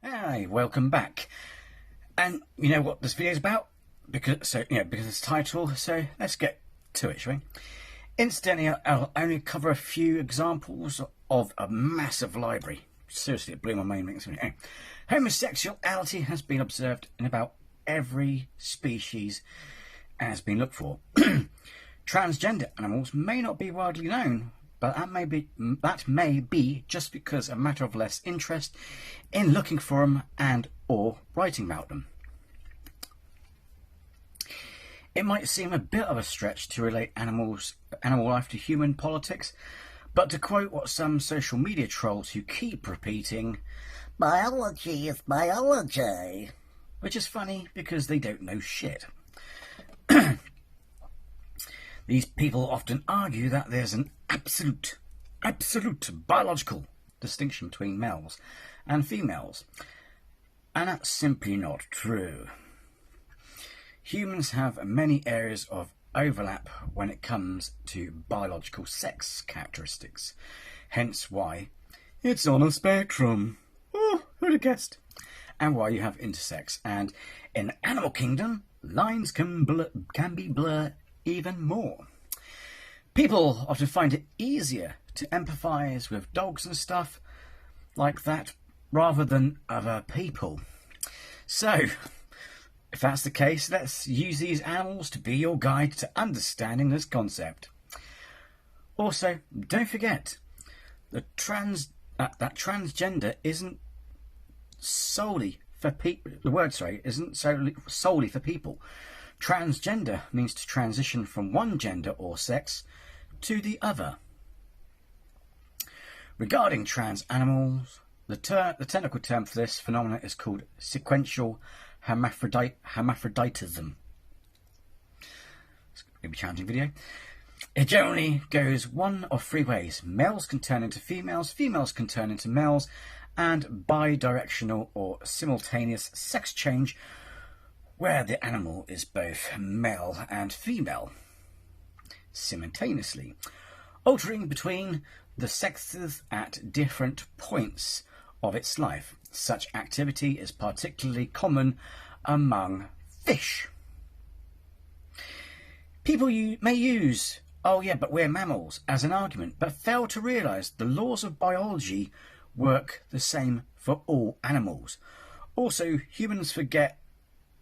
Hi, welcome back. And you know what this video is about? Because of its title, so let's get to it, shall we? Incidentally, I'll only cover a few examples of a massive library. Seriously, it blew my mind. Anyway, homosexuality has been observed in about every species and has been looked for. Transgender animals may not be widely known, but that may be just because a matter of less interest in looking for them and or writing about them. It might seem a bit of a stretch to relate animal life to human politics, but to quote what some social media trolls who keep repeating, "Biology is biology," which is funny because they don't know shit. These people often argue that there's an absolute biological distinction between males and females, and that's simply not true. Humans have many areas of overlap when it comes to biological sex characteristics, hence why it's on a spectrum. Oh, who'd have guessed? And why you have intersex, and in the animal kingdom, lines can be blurred even more. People often find it easier to empathise with dogs and stuff like that rather than other people. So, if that's the case, let's use these animals to be your guide to understanding this concept. Also, don't forget that transgender isn't solely for people. The word, isn't solely for people. Transgender means to transition from one gender or sex to the other. Regarding trans animals, the technical term for this phenomenon is called sequential hermaphroditism. It's going to be a challenging video. It generally goes one of three ways. Males can turn into females, females can turn into males, and bidirectional or simultaneous sex change where the animal is both male and female simultaneously, altering between the sexes at different points of its life. Such activity is particularly common among fish. People may use, "Oh yeah, but we're mammals," as an argument, but fail to realise the laws of biology work the same for all animals. Also, humans forget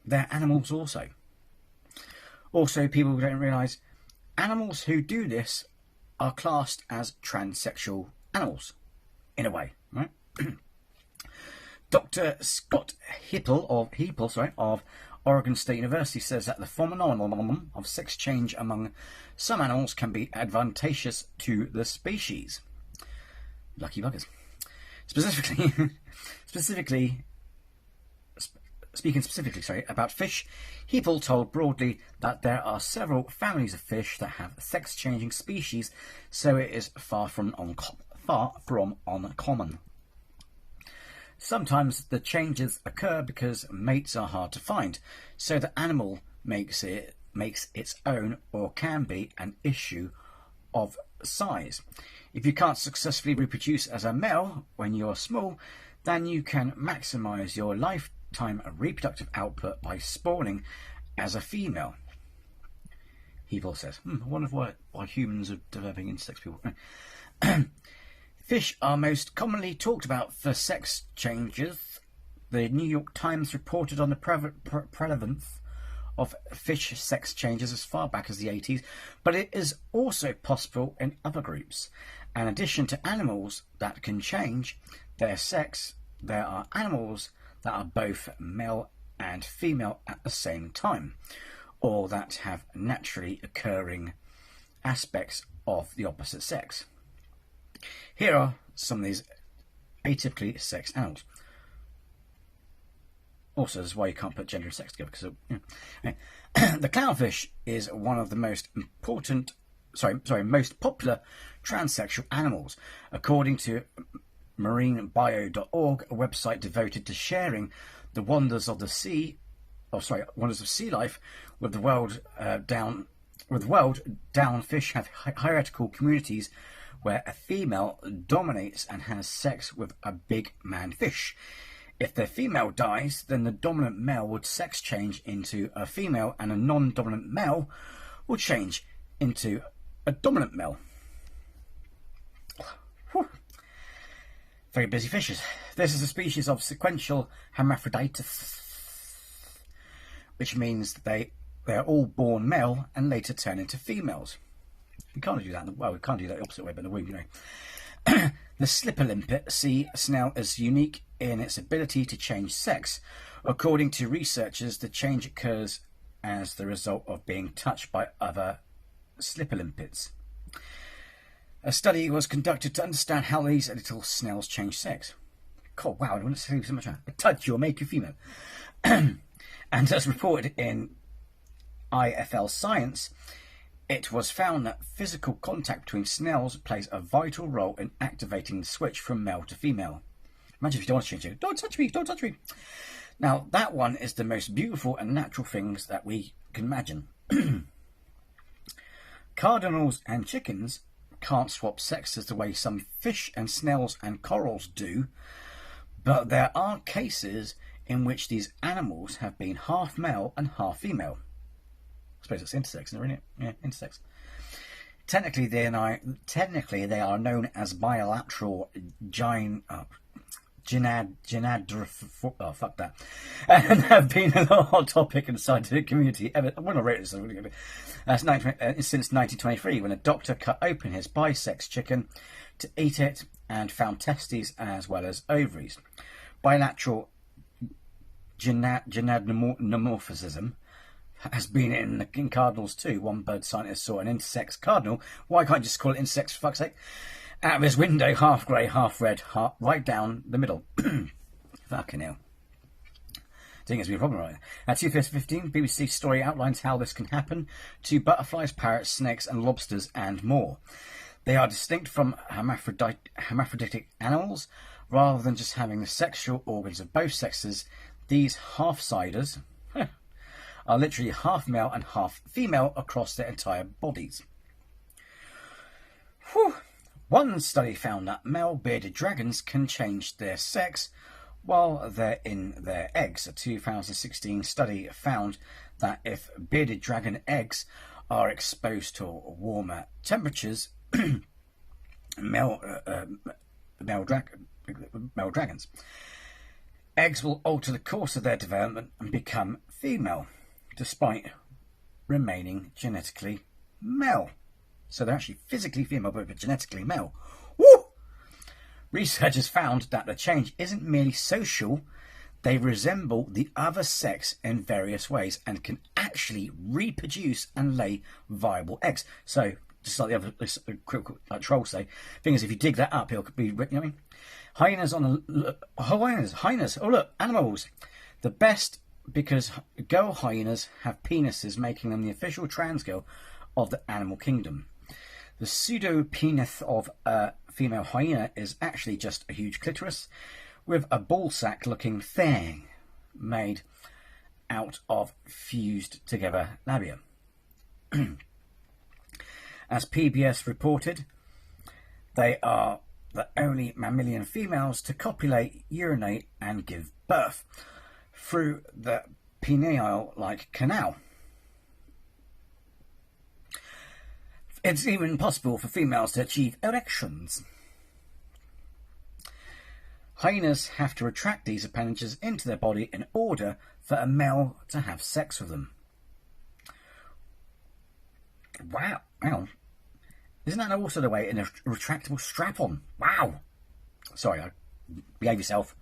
they're animals also. Also, people don't realise animals who do this are classed as transsexual animals, in a way, right? Dr. Scott Heppel of Oregon State University says that the phenomenon of sex change among some animals can be advantageous to the species. Lucky buggers. Speaking specifically about fish, Heppel told broadly that there are several families of fish that have sex-changing species, so it is far from uncommon. Sometimes the changes occur because mates are hard to find, so the animal makes its own, or can be an issue of size. If you can't successfully reproduce as a male when you're small, then you can maximize your lifetime reproductive output by spawning as a female. Heppel says, I wonder why humans are developing into sex people. Fish are most commonly talked about for sex changes. The New York Times reported on the prevalence of fish sex changes as far back as the 80s, but it is also possible in other groups. In addition to animals that can change their sex, there are animals that are both male and female at the same time, or that have naturally occurring aspects of the opposite sex. Here are some of these atypically sexed animals. Also, this is why you can't put gender and sex together. Because the clownfish is one of the most popular transsexual animals, according to marinebio.org, a website devoted to sharing the wonders of sea life with the world. Down fish have hierarchical communities where a female dominates and has sex with a big man fish. If the female dies, then the dominant male would sex change into a female, and a non-dominant male will change into a dominant male. Whew. Very busy fishes. This is a species of sequential hermaphroditus, which means they're all born male and later turn into females. We can't do that. Well, we can't do that the opposite way, but in the womb, you know. The slipper limpet sea snail is unique in its ability to change sex. According to researchers, the change occurs as the result of being touched by other slipper limpets. A study was conducted to understand how these little snails change sex. God, wow, I want to say so much. A touch you will make you female. And as reported in IFL Science, it was found that physical contact between snails plays a vital role in activating the switch from male to female. Imagine if you don't want to change it. Don't touch me, don't touch me. Now, that one is the most beautiful and natural things that we can imagine. Cardinals and chickens can't swap sexes the way some fish and snails and corals do, but there are cases in which these animals have been half male and half female. I suppose it's intersex, isn't it? Yeah, intersex. Technically, they are known as bilateral oh, fuck that. And have been a hot topic in the scientific community ever. When I wrote this, since 1923, when a doctor cut open his bisex chicken to eat it and found testes as well as ovaries. Bilateral gonadomorphism has been in cardinals too. One bird scientist saw an intersex cardinal. Why can't you just call it intersex, for fuck's sake? Out of his window, half grey, half red, right down the middle. Fucking hell. I think it's been a problem, right? At 2015, BBC story outlines how this can happen to butterflies, parrots, snakes, and lobsters, and more. They are distinct from hermaphroditic animals. Rather than just having the sexual organs of both sexes, these half-siders are literally half male and half female across their entire bodies. Whew. One study found that male bearded dragons can change their sex while they're in their eggs. A 2016 study found that if bearded dragon eggs are exposed to warmer temperatures, male dragons, eggs will alter the course of their development and become female, despite remaining genetically male. So they're actually physically female, but genetically male. Woo! Researchers found that the change isn't merely social. They resemble the other sex in various ways and can actually reproduce and lay viable eggs. So, just like the other like trolls say, thing is, if you dig that up, it'll be, you know what I mean? Hyenas hyenas. Oh look, animals. The best, because girl hyenas have penises, making them the official trans girl of the animal kingdom. The pseudo-penis of a female hyena is actually just a huge clitoris with a ball-sack-looking thing made out of fused-together labia. As PBS reported, they are the only mammalian females to copulate, urinate, and give birth through the pineal-like canal. It's even possible for females to achieve erections. Hyenas have to retract these appendages into their body in order for a male to have sex with them. Wow. Isn't that also the way in a retractable strap-on? Wow. Sorry, behave yourself.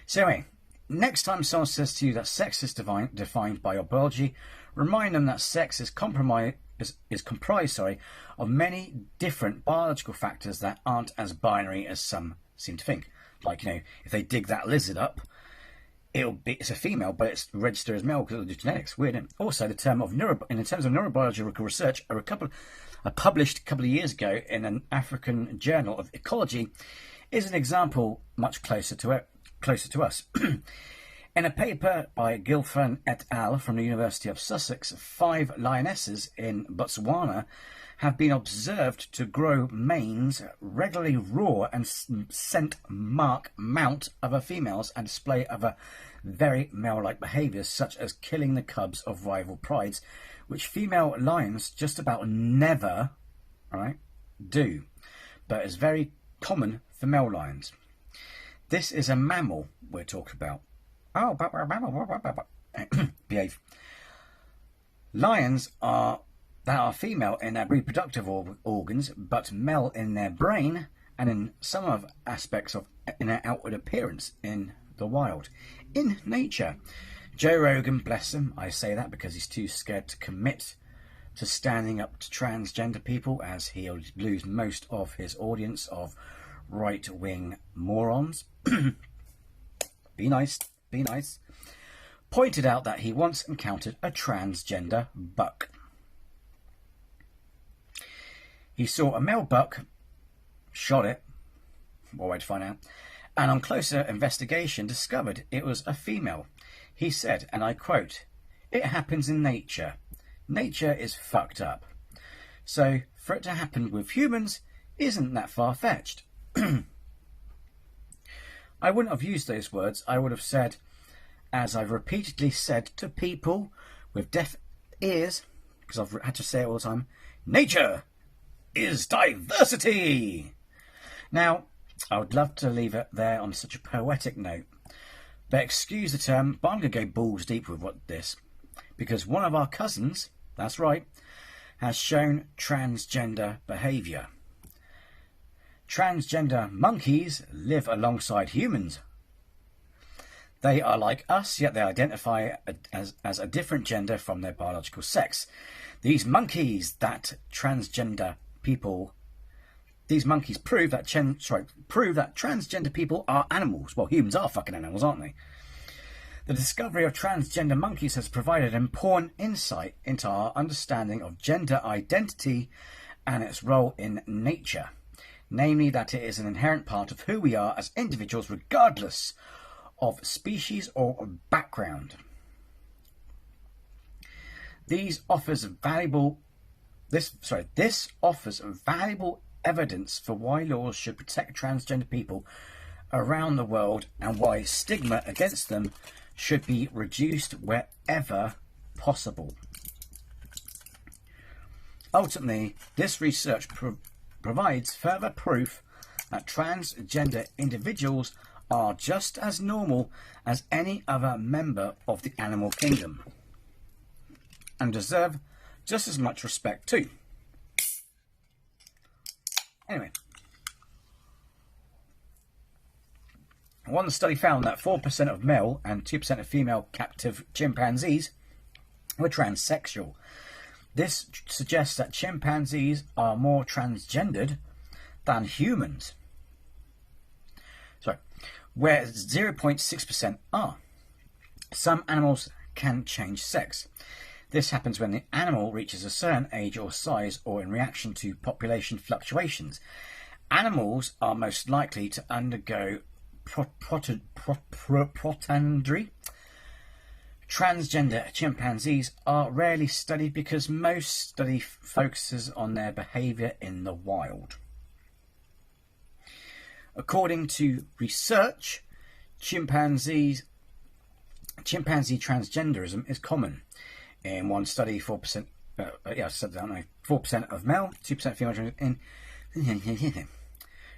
So anyway, next time someone says to you that sex is defined by your biology, remind them that sex is comprised of many different biological factors that aren't as binary as some seem to think. Like, you know, if they dig that lizard up, it's a female, but it's registered as male because of the genetics. Weird, isn't it? Also, the term of in terms of neurobiological research, published a couple of years ago in an African journal of ecology, is an example much closer to us. In a paper by Gilfern et al. From the University of Sussex, 5 lionesses in Botswana have been observed to grow manes, regularly roar and scent mark mount other females, and display other very male-like behaviours, such as killing the cubs of rival prides, which female lions just about never, do, but is very common for male lions. This is a mammal we're talking about. Oh, behave. Lions are female in their reproductive organs, but male in their brain and in some of aspects of in their outward appearance in the wild. In nature, Joe Rogan, bless him, I say that because he's too scared to commit to standing up to transgender people, as he'll lose most of his audience of right-wing morons. Be nice. Pointed out that he once encountered a transgender buck. He saw a male buck, shot it, what way to find out, and on closer investigation discovered it was a female. He said, and I quote, "It happens in nature. Nature is fucked up. So for it to happen with humans isn't that far-fetched." I wouldn't have used those words. I would have said, as I've repeatedly said to people with deaf ears, because I've had to say it all the time, nature is diversity. Now, I would love to leave it there on such a poetic note, but excuse the term, but I'm going to go balls deep with this, because one of our cousins, that's right, has shown transgender behaviour. Transgender monkeys live alongside humans. They are like us, yet they identify as a different gender from their biological sex. These monkeys prove that transgender people are animals. Well, humans are fucking animals, aren't they? The discovery of transgender monkeys has provided important insight into our understanding of gender identity and its role in nature. Namely, that it is an inherent part of who we are as individuals, regardless of species or background. This offers valuable evidence for why laws should protect transgender people around the world and why stigma against them should be reduced wherever possible. Ultimately, this research provides further proof that transgender individuals are just as normal as any other member of the animal kingdom and deserve just as much respect too. Anyway, one study found that 4% of male and 2% of female captive chimpanzees were transsexual. This suggests that chimpanzees are more transgendered than humans. Where 0.6% are. Some animals can change sex. This happens when the animal reaches a certain age or size or in reaction to population fluctuations. Animals are most likely to undergo protandry. Transgender chimpanzees are rarely studied because most study focuses on their behaviour in the wild. According to research, chimpanzee transgenderism is common. In one study, 4% of male, 2% female.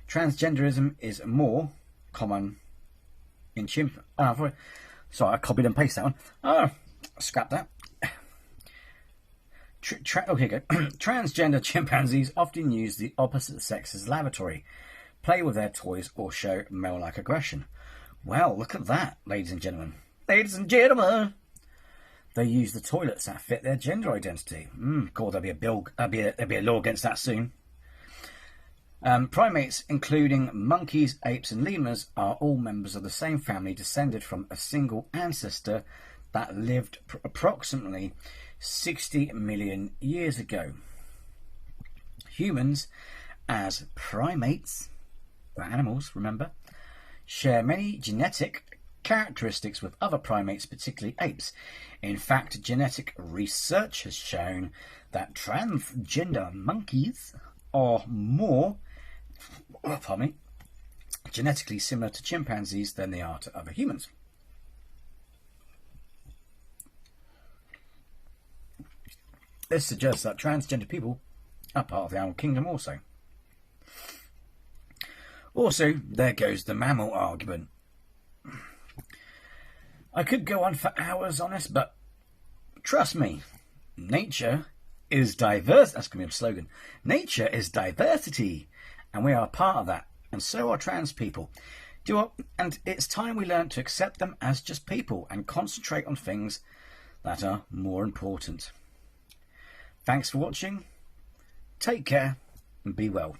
Transgenderism is more common in sorry, I copied and pasted that one. Scrap that. Okay, go. Transgender chimpanzees often use the opposite sex's lavatory, play with their toys, or show male-like aggression. Well, look at that, ladies and gentlemen. Ladies and gentlemen! They use the toilets that fit their gender identity. God, there'll be a law against that soon. Primates, including monkeys, apes, and lemurs, are all members of the same family, descended from a single ancestor that lived approximately 60 million years ago. Humans, as primates, we're animals, remember, share many genetic characteristics with other primates, particularly apes. In fact, genetic research has shown that transgender monkeys are more genetically similar to chimpanzees than they are to other humans. This suggests that transgender people are part of the animal kingdom also. Also, there goes the mammal argument. I could go on for hours on this, but trust me, nature is diverse. That's going to be a slogan. Nature is diversity, and we are part of that, and so are trans people. And it's time we learn to accept them as just people and concentrate on things that are more important. Thanks for watching. Take care and be well.